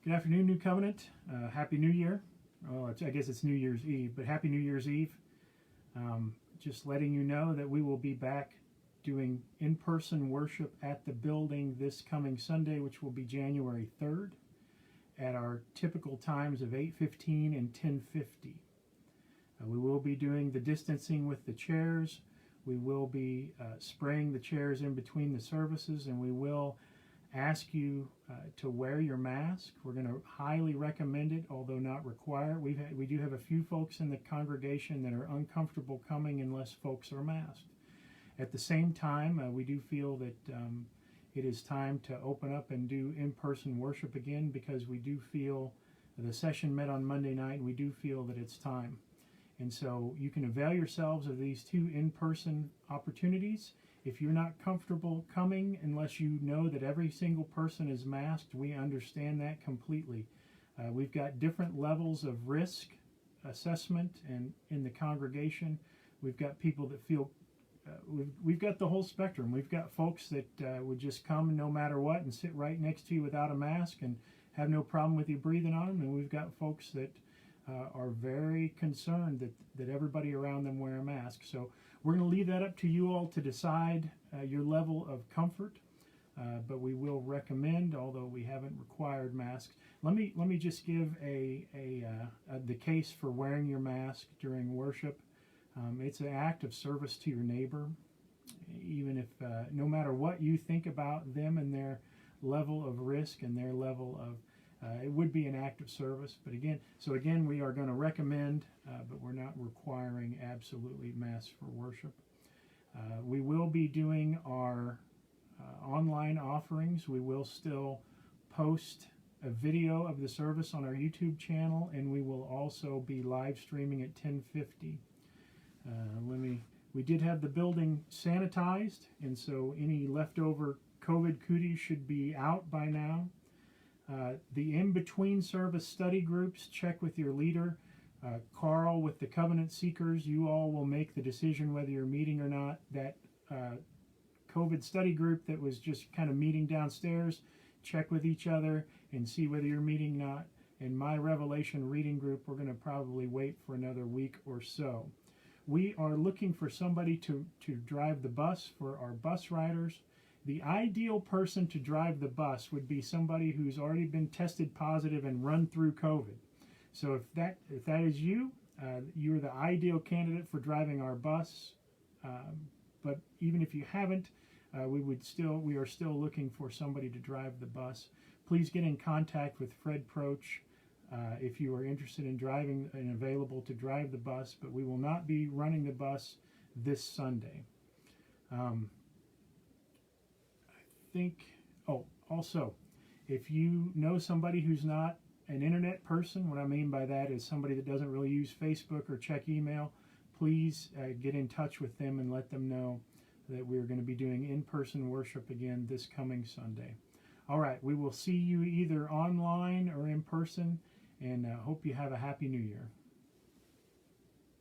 Good afternoon, New Covenant. Happy New Year. Well, I guess it's New Year's Eve, but Happy New Year's Eve. Just letting you know that we will be back doing in-person worship at the building this coming Sunday, which will be January 3rd, at our typical times of 8:15 and 10:50. We will be doing the distancing with the chairs. We will be spraying the chairs in between the services, and we will ask you to wear your mask. We're going to highly recommend it, although not require. We do have a few folks in the congregation that are uncomfortable coming unless folks are masked. At the same time, we do feel that it is time to open up and do in-person worship again, because we do feel the session met on Monday night, and we do feel that it's time. And so you can avail yourselves of these two in-person opportunities. If you're not comfortable coming unless you know that every single person is masked, we understand that completely. We've got different levels of risk assessment and in the congregation. We've got people that feel, we've got the whole spectrum. We've got folks that would just come no matter what and sit right next to you without a mask and have no problem with you breathing on them. And we've got folks that are very concerned that everybody around them wear a mask. So we're going to leave that up to you all to decide your level of comfort, but we will recommend, although we haven't required masks. Let me just give the case for wearing your mask during worship. It's an act of service to your neighbor, even if no matter what you think about them and their level of risk and their level of it would be an act of service. But again, we are going to recommend, but we're not requiring absolutely masks for worship. We will be doing our online offerings. We will still post a video of the service on our YouTube channel, and we will also be live streaming at 10:50. We did have the building sanitized, and so any leftover COVID cooties should be out by now. The in-between service study groups, check with your leader. Carl with the Covenant Seekers, you all will make the decision whether you're meeting or not. That COVID study group that was just kind of meeting downstairs, check with each other and see whether you're meeting or not. And my Revelation reading group, we're going to probably wait for another week or so. We are looking for somebody to drive the bus for our bus riders. The ideal person to drive the bus would be somebody who's already been tested positive and run through COVID. So if that is you, you're the ideal candidate for driving our bus. But even if you haven't, we are still looking for somebody to drive the bus. Please get in contact with Fred Proch if you are interested in driving and available to drive the bus. But we will not be running the bus this Sunday. Also, if you know somebody who's not an internet person, what I mean by that is somebody that doesn't really use Facebook or check email, please get in touch with them and let them know that we're going to be doing in-person worship again this coming Sunday. All right, we will see you either online or in person, and hope you have a Happy New Year.